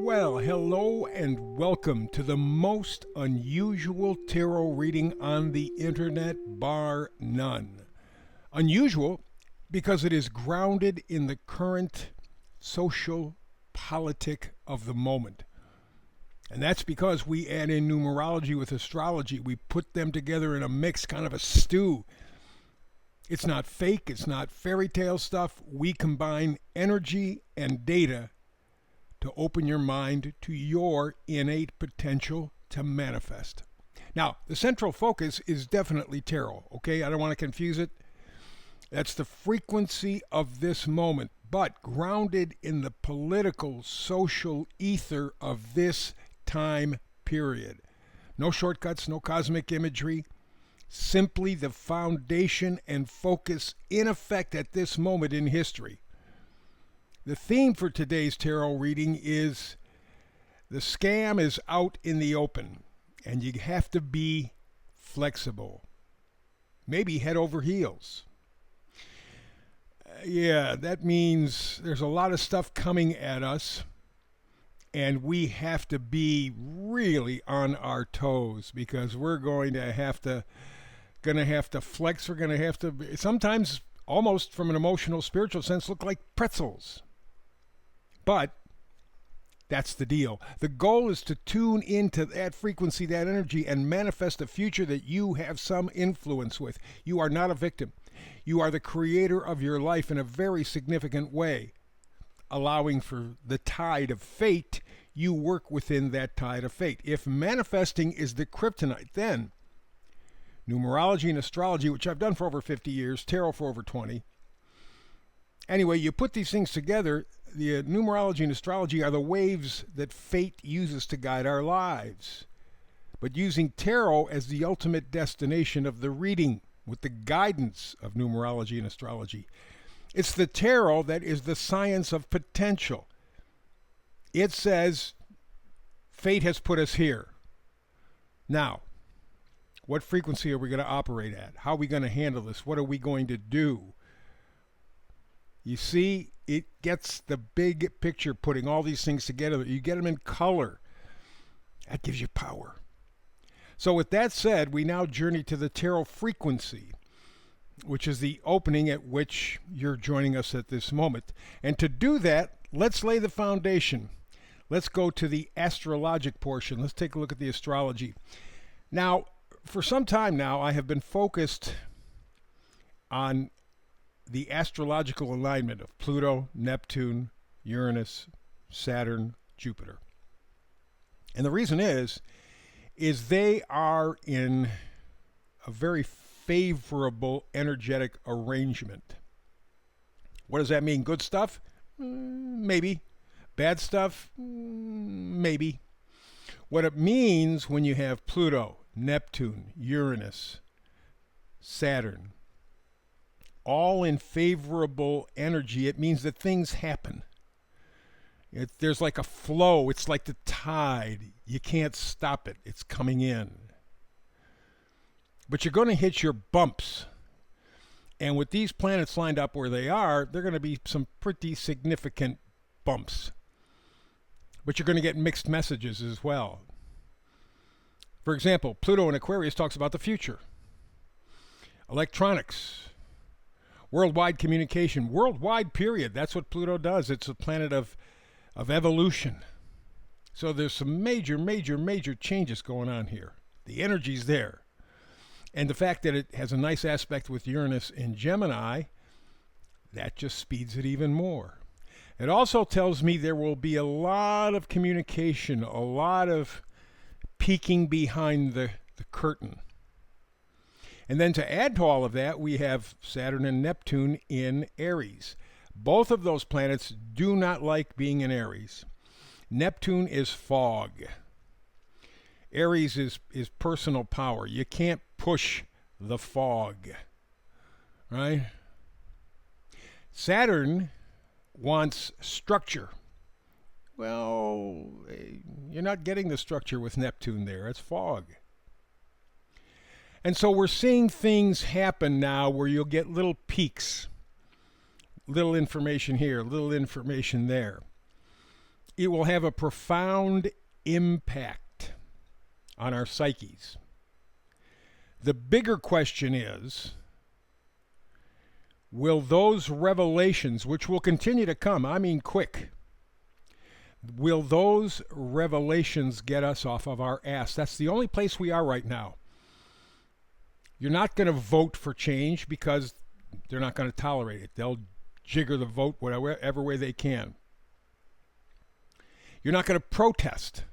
Well, hello and welcome to the most unusual tarot reading on the internet, bar none. Unusual because it is grounded in the current social politic of the moment. And that's because we add in numerology with astrology. We put them together in a mix, kind of a stew. It's not fake, it's not fairy tale stuff. We combine energy and data to open your mind to your innate potential to manifest. Now, the central focus is definitely tarot, okay? I don't want to confuse it. That's the frequency of this moment, but grounded in the political, social ether of this time period. No shortcuts, no cosmic imagery. Simply the foundation and focus in effect at this moment in history. The theme for today's tarot reading is the scam is out in the open and you have to be flexible. Maybe head over heels. Yeah, that means there's a lot of stuff coming at us and we have to be really on our toes because we're going to have to flex. We're going to have to sometimes almost from an emotional, spiritual sense look like pretzels. But that's the deal. The goal is to tune into that frequency, that energy, and manifest a future that you have some influence with. You are not a victim. You are the creator of your life in a very significant way. Allowing for the tide of fate, you work within that tide of fate. If manifesting is the kryptonite, then numerology and astrology, which I've done for over 50 years, tarot for over 20. Anyway, you put these things together, the numerology and astrology are the waves that fate uses to guide our lives. But using tarot as the ultimate destination of the reading with the guidance of numerology and astrology. It's the tarot that is the science of potential. It says fate has put us here. Now, what frequency are we going to operate at? How are we going to handle this? What are we going to do? You see, it gets the big picture, putting all these things together. You get them in color. That gives you power. So with that said, we now journey to the tarot frequency, which is the opening at which you're joining us at this moment. And to do that, let's lay the foundation. Let's go to the astrologic portion. Let's take a look at the astrology. Now, for some time now, I have been focused on the astrological alignment of Pluto, Neptune, Uranus, Saturn, Jupiter. And the reason is they are in a very favorable energetic arrangement. What does that mean? Good stuff? Maybe. Bad stuff? Maybe. What it means when you have Pluto, Neptune, Uranus, Saturn, all in favorable energy, it means that things happen. There's like a flow. It's like the tide. You can't stop it. It's coming in. But you're going to hit your bumps. And with these planets lined up where they are, there are going to be some pretty significant bumps. But you're going to get mixed messages as well. For example, Pluto in Aquarius talks about the future. Electronics. Worldwide communication. Worldwide period. That's what Pluto does. It's a planet of evolution. So there's some major changes going on here. The energy's there. And the fact that it has a nice aspect with Uranus in Gemini, that just speeds it even more. It also tells me there will be a lot of communication, a lot of peeking behind the curtain. And then to add to all of that, we have Saturn and Neptune in Aries. Both of those planets do not like being in Aries. Neptune is fog. Aries is personal power. You can't push the fog, right? Saturn wants structure. Well, you're not getting the structure with Neptune there. It's fog. And so we're seeing things happen now where you'll get little peaks, little information here, little information there. it will have a profound impact on our psyches. The bigger question is, will those revelations, which will continue to come, I mean quick, will those revelations get us off of our ass? That's the only place we are right now. You're not going to vote for change because they're not going to tolerate it. They'll jigger the vote whatever way they can. You're not going to protest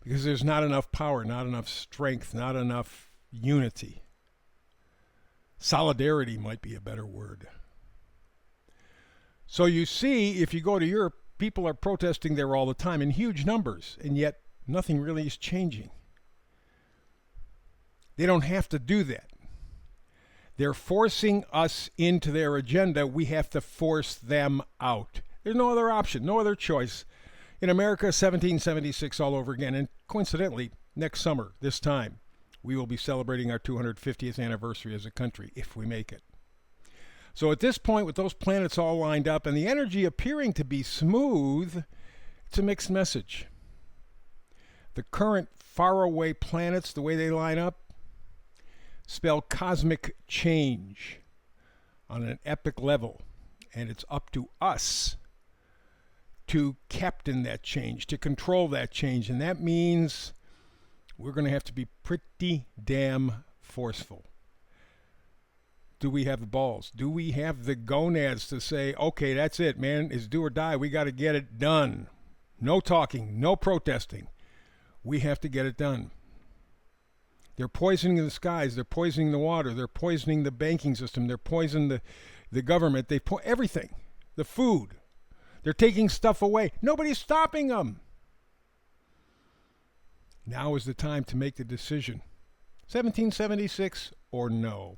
because there's not enough power, not enough strength, not enough unity. Solidarity might be a better word. So you see, if you go to Europe, people are protesting there all the time in huge numbers, and yet nothing really is changing. They don't have to do that. They're forcing us into their agenda. We have to force them out. There's no other option, no other choice. In America, 1776 all over again. And coincidentally, next summer, this time, we will be celebrating our 250th anniversary as a country, if we make it. So at this point, with those planets all lined up and the energy appearing to be smooth, it's a mixed message. The current faraway planets, the way they line up, spell cosmic change on an epic level. And it's up to us to captain that change, to control that change. And that means we're going to have to be pretty damn forceful. Do we have the balls? Do we have the gonads to say, okay, that's it, man. It's do or die. We got to get it done. No talking, no protesting. We have to get it done. They're poisoning the skies. They're poisoning the water. They're poisoning the banking system. They're poisoning the government. They everything. The food. They're taking stuff away. Nobody's stopping them. Now is the time to make the decision. 1776 or no.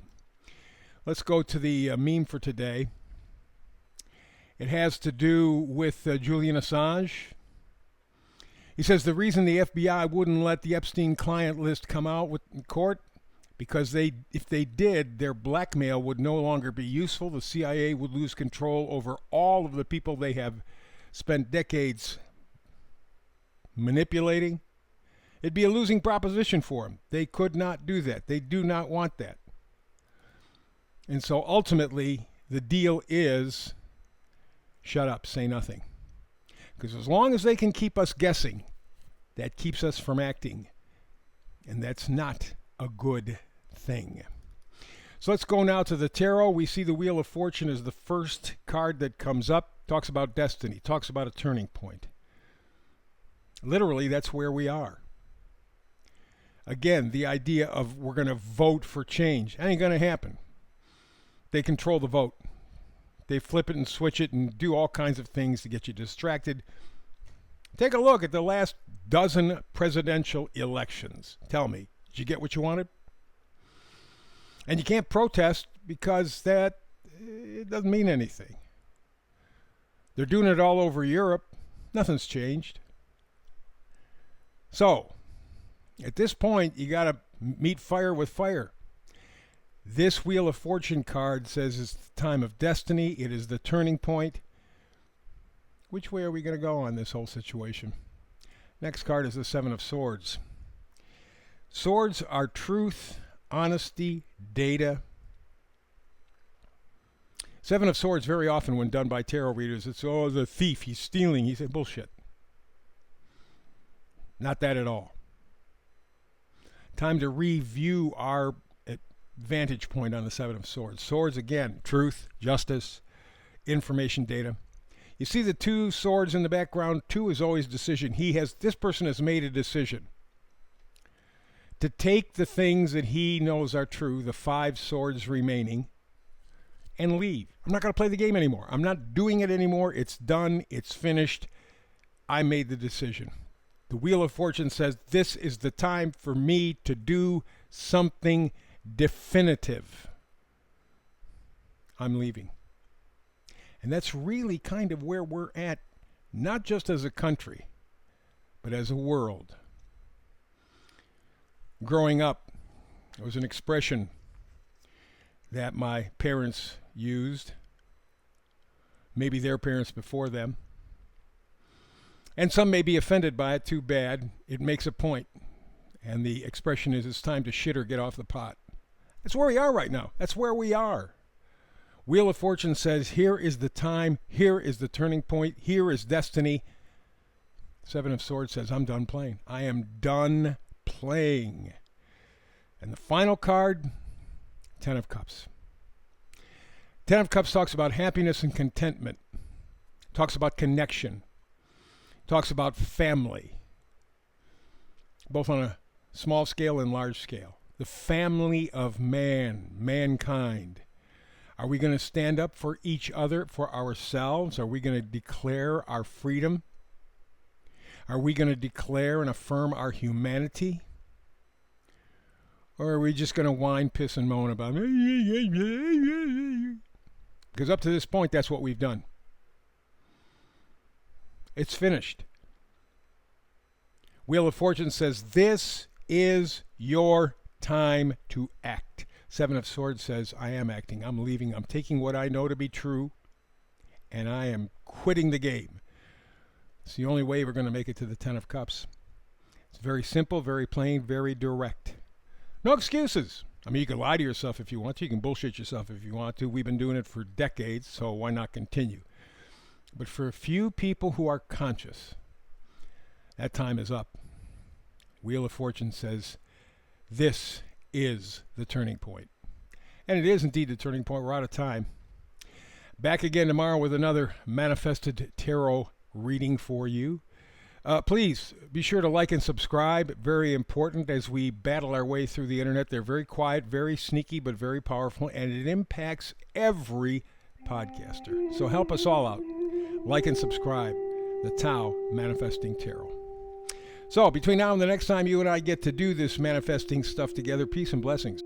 Let's go to the meme for today. It has to do with Julian Assange. He says the reason the FBI wouldn't let the Epstein client list come out in court, because if they did, their blackmail would no longer be useful. The CIA would lose control over all of the people they have spent decades manipulating. It'd be a losing proposition for them. They could not do that. They do not want that. And so ultimately, the deal is shut up, say nothing. Because as long as they can keep us guessing, that keeps us from acting. And that's not a good thing. So let's go now to the tarot. We see the Wheel of Fortune as the first card that comes up. Talks about destiny, talks about a turning point. Literally, that's where we are. Again, the idea of we're going to vote for change. That ain't going to happen. They control the vote. They flip it and switch it and do all kinds of things to get you distracted. Take a look at the last dozen presidential elections. Tell me, did you get what you wanted? And you can't protest because it doesn't mean anything. They're doing it all over Europe. Nothing's changed. So, at this point, you got to meet fire with fire. This Wheel of Fortune card says it's the time of destiny. It is the turning point. Which way are we going to go on this whole situation? Next card is the Seven of Swords. Swords are truth, honesty, data. Seven of Swords, very often when done by tarot readers, it's, oh, the thief, he's stealing. He said, bullshit. Not that at all. Time to review our vantage point on the Seven of Swords. Swords, again, truth, justice, information, data. You see the two swords in the background? Two is always decision. This person has made a decision to take the things that he knows are true, the five swords remaining, and leave. I'm not going to play the game anymore. I'm not doing it anymore. It's done. It's finished. I made the decision. The Wheel of Fortune says this is the time for me to do something definitive. I'm leaving. And that's really kind of where we're at, not just as a country, but as a world. Growing up, there was an expression that my parents used, maybe their parents before them. And some may be offended by it. Too bad. It makes a point. And the expression is, it's time to shit or get off the pot. That's where we are right now. That's where we are. Wheel of Fortune says, here is the time. Here is the turning point. Here is destiny. Seven of Swords says, I'm done playing. I am done playing. And the final card, Ten of Cups. Ten of Cups talks about happiness and contentment. Talks about connection. Talks about family. Both on a small scale and large scale. The family of mankind. Are we going to stand up for each other, for ourselves? Are we going to declare our freedom? Are we going to declare and affirm our humanity? Or are we just going to whine, piss, and moan about it? Because up to this point, that's what we've done. It's finished. Wheel of Fortune says, this is your time to act. Seven of Swords says, I am acting. I'm leaving. I'm taking what I know to be true, and I am quitting the game. It's the only way we're going to make it to the Ten of Cups. It's very simple, very plain, very direct. No excuses. I mean, you can lie to yourself if you want to. You can bullshit yourself if you want to. We've been doing it for decades, so why not continue? But for a few people who are conscious, that time is up. Wheel of Fortune says, this is the turning point. And it is indeed the turning point. We're out of time. Back again tomorrow with another Manifested Tarot reading for you. Please be sure to like and subscribe. Very important as we battle our way through the internet. They're very quiet, very sneaky, but very powerful, and it impacts every podcaster. So help us all out. Like and subscribe. The Tao Manifesting Tarot. So between now and the next time you and I get to do this manifesting stuff together, peace and blessings.